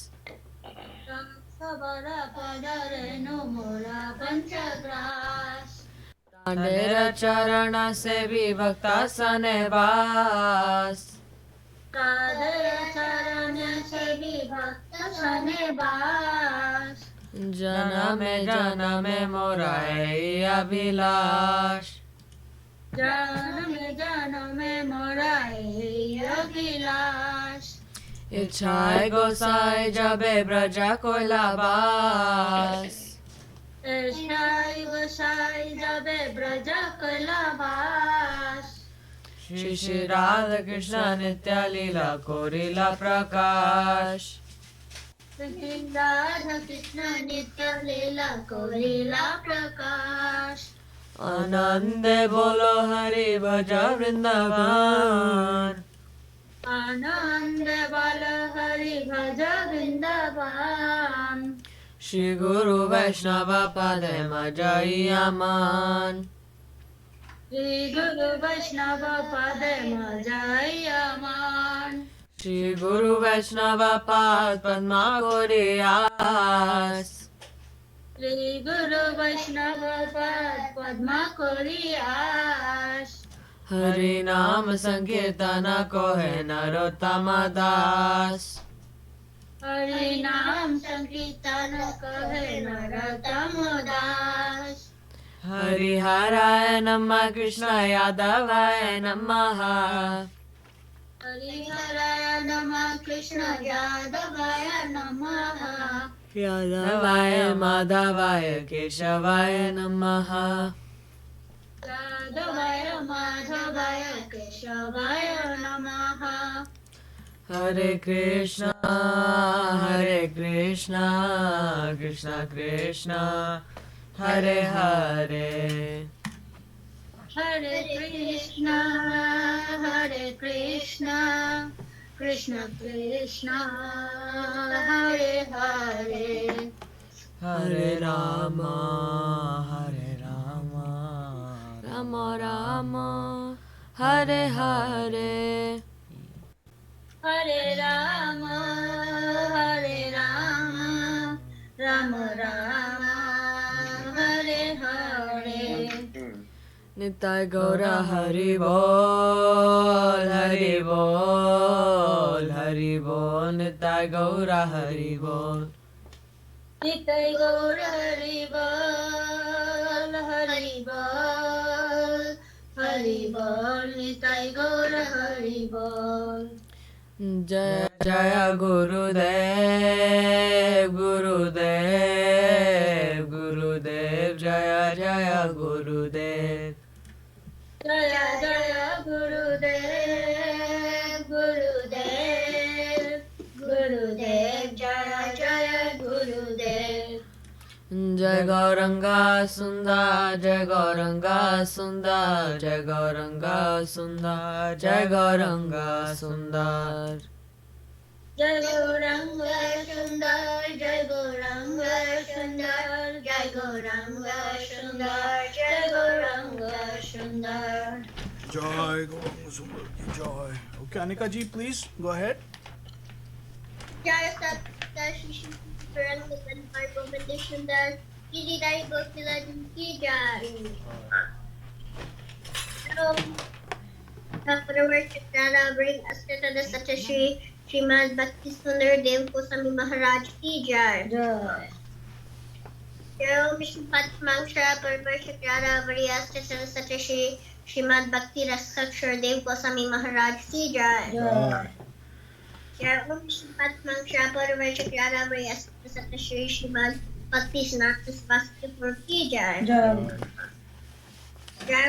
সবর পদরেণু মোরা পঞ্চগ্রাস তাঁদের চরণ সে বিভক্তা সনে বাস তাদের চরণ সেবি ভক্ত সনে বাস জনমে জনমে মোরা এই অভিলাষ জনমে জনমে মোরা এই অভিলাষ ইচ্ছায় গোসাই যাবে ব্রজ কৈলাবাস এসাই গোসাই যাবে ব্রজ কৈলাবাস শ্রী শ্রী রাধা কৃষ্ণ নিত্য লীলা করিলা প্রকাশ রাধা কৃষ্ণ নিত্য লীলা করিলা প্রকাশ আনন্দে বলো হরি ভজ বৃন্দাবন আনন্দ বল হরি ভজ বৃন্দাবন শ্রী গুরু বৈষ্ণব পদে মজাইয়া মান শ্রী গুরু বৈষ্ণব পদে মজাইয়া মান শ্রী গুরু বৈষ্ণব পাদ পদ্মা করিয়াস শ্রী গুরু বৈষ্ণব পদ পদ্মা করিয়াস হরি নাম সংকীর্তন কোহে নরোত্তম দাস হরি নাম সংকীর্তন কহে নরোত্তম দাস হরিহরায় নমঃ কৃষ্ণ यादवाय नमः হরিহরায় নমঃ কৃষ্ণ যাদবায় নমঃ यादवाय माधवाय केशवाय नमः যাদবায় মাধবায় কেশবায় নমঃ हरे कृष्णा कृष्ण कृष्ण हरे हरे हरे कृष्ण कृष्ण कृष्ण हरे हरे हरे राम राम राम हरे हरे हरे राम राम राम हरे हरे निताय गौर हरि बोल हरि बोल हरि बोल निताय गौर हरि बोल निताय गौर हरि बोल हरि बोल हरि बोल निताय गौर हरि बोल जय जय गुरुदेव गुरुदेव गुरुदेव जय जय गुरुदेव जय जय गुरुदेव गुरुदेव गुरुदेव जय जय गुरुदेव जय गौरंगा सुंदर जय गौरंगा सुंदर जय गौरंगा सुंदर जय गौरंगा सुंदर जय गौरंग सुंदर जय गौरंग सुंदर जय गौरंग सुंदर जय गौरंग सुंदर Joy, Gauranga Sundar ki joy. Okay, Anika ji, please go ahead. जय सत्य श्री पुराण गोविंद सुंदर गिरिराज गोपिला की जय bring us to the Satya Srimad Bhakti Sundar Dev-Goswamī Maharāj ki jai. Jai Om Vishnu Padmangshara Parvarshakara Variyasta Saraswati Srimad Bhakti Rakṣhak Dev-Goswamī Maharāj ki jai. Jai Om Vishnu Padmangshara Parvarshakara Variyasta Saraswati Srimad Bhakti Saraswati ki jai. Jai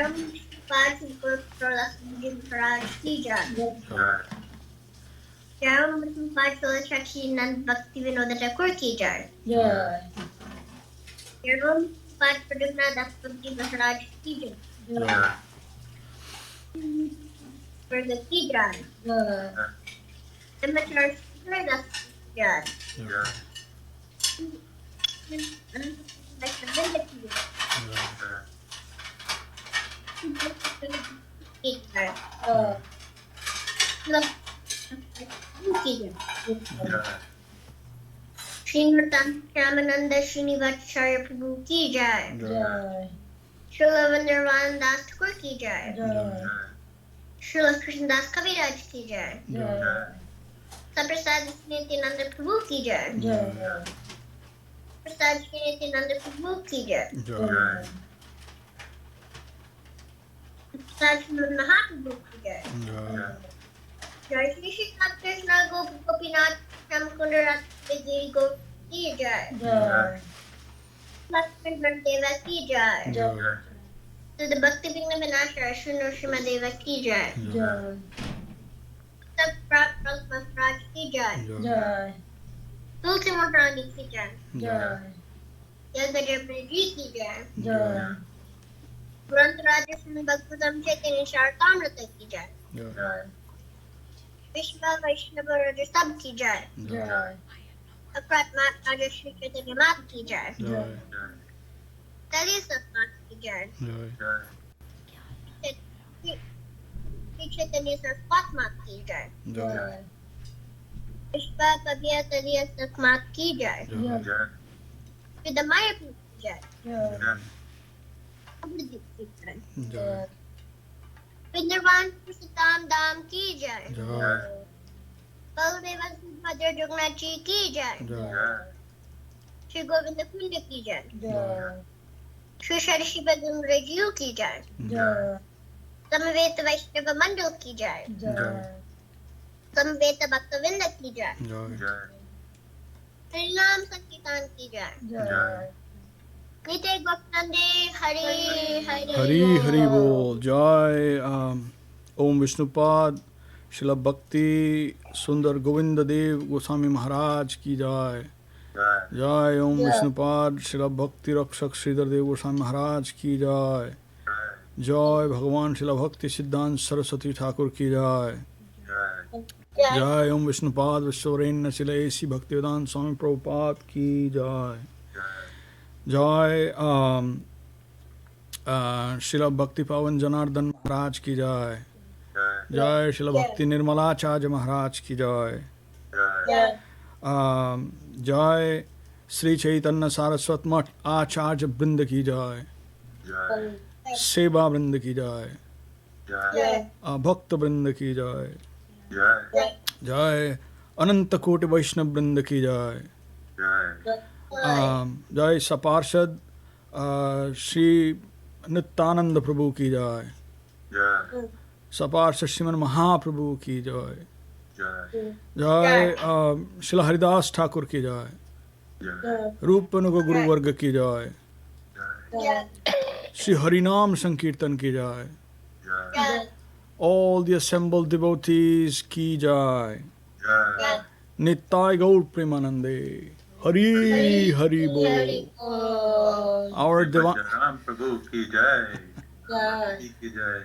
Om Vishnu Padmangshara Parvarshakara Variyasta Saraswati Srimad Bhakti Saraswati ki jai. Jai Om Vishnupat Tulsi Nand Bhakti Vinod Thakur ki jai. Jai. Jai Om Vishnupat Pradyumna Das Bhakti Maharaj ki jai. Jai. Varga ki jai. Jai. Brahmachar Śrīla Das ki jai. Jai. Vaishnavinda ki jai. Ki jai. Ki jai. Srimatan Shyamananda Srinivasacharya Prabhu ki jai. Jai. Śrīla Vrindavan Das Thakur ki jai. Jai. Śrīla Krishnadas Kaviraj ki jai. Jai. Saprasad Nityananda Prabhu ki jai. Jai. Prasad Nityananda Prabhu ki jai. Jai. Prasad Srimad Mahaprabhu ki jai. Jai. Jai Shri Shri Krishna Gopinath Shamkundarat Vidiri Go ki jai. Jai. Lakshman Vardeva ki jai. Jai. To the Bhakti Vigna Vinashara Shunu Shimadeva ki jai. Jai. Sab Prabhupada Maharaj ki jai. Jai. Tulsi Maharani ki jai. Jai. Yagajapri ji ki jai. Jai. Grant Raja Shri Bhagavatam Chaitanya Charitamrita ki jai. Jai. Vishva Vaishnava Raja Sab ki jai. Jai. Akrat Mat Raja Shri Chaitanya Mat ki jai. Jai. Tali Sat Mat ki jai. Jai. Shri Chaitanya Saraswat Mat ki jai. Jai. Vishva Kavya Taliya Sat Mat ki jai. Jai. Vidamaya ki jai. Jai. Abhidip ki jai. Jai. Vindarvan Purushottam Dham ki jai. Jai. Baladeva Subhadra Jagannath ji ki jai. Jai. Shri Govinda Kunda ki jai. Jai. Shri Shri Shiva Gangarajiyu ki jai. Jai. Samaveta Vaishnava Mandal ki jai. Jai. Samaveta Bhaktavinda ki jai. Jai. Harinam Sankirtan ki jai. Jai. Nitya Gopnande Hari Hari Hari Hari Bol. Jai. Om Vishnupad. Srila Bhakti Sundar Govinda Dev-Goswamī Maharaj ki jai. Jai Om Vishnupad Srila Bhakti Rakṣhak Śrīdhar Dev-Goswamī Maharaj ki jai. Jai Bhagavan Srila Bhakti Siddhanta Saraswati Thakur ki jai. Jai Om Vishnupad Vishwarenyana Srila A.C. Bhaktivedanta Swami Prabhupada ki jai. Jai Srila Bhakti Pavan Janardhan Maharaj ki jai. Jai Srila Bhakti Nirmalacharya Maharaj ki jai. Jai Sri Chaitanya Saraswat Mat Acharya Brinda ki jai. Seva Brinda ki jai. Bhakta Brinda ki jai. Jai Ananta Koti Vaishnav Brinda ki jai. Jai Saparshad Shri Nityananda Prabhu ki jai. Saparshad Sriman Mahaprabhu ki jai. Jai Srila Haridas Thakur ki jai. Rupanuga Guru Varga ki jai. Shri Harinam Sankirtan ki jai. All the assembled devotees ki jai. Nittai Gaur Premanande. Hari Hari Bol. Our divine Ram Prabhu ki jai. Jai. Ki jai.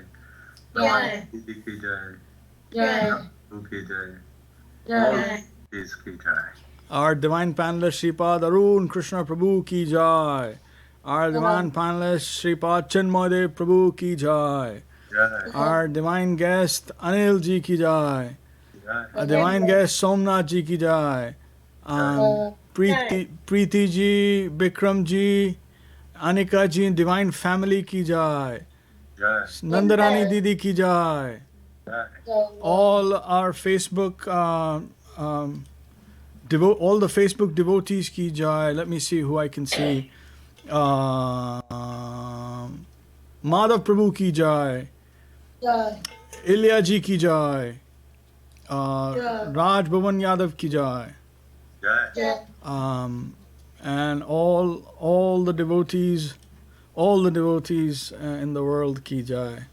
Jai. Ki jai. Jai. Prabhu ki jai. Jai. Is ki jai. our divine panelist Sripad Arun Krishna Prabhu ki jai. Our divine panelist Sripad Chinmadev Prabhu ki jai. Our divine guest Anil ji ki jai. Our divine guest Somnath ji ki jai. Preeti ji, Bikram ji, Anika ji, divine family ki jai. Nandarani Didi ki jai. All our Facebook, all the Facebook devotees ki jai. Let me see who I can see. Madhav Prabhu ki jai. Ilya ji ki jai. Raj Bhavan Yadav ki jai. And all the devotees in the world ki jai.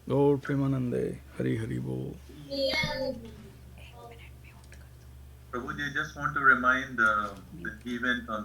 Gaur Premanande, Hari Hari Bol. Prabhuji, I just want to remind the event on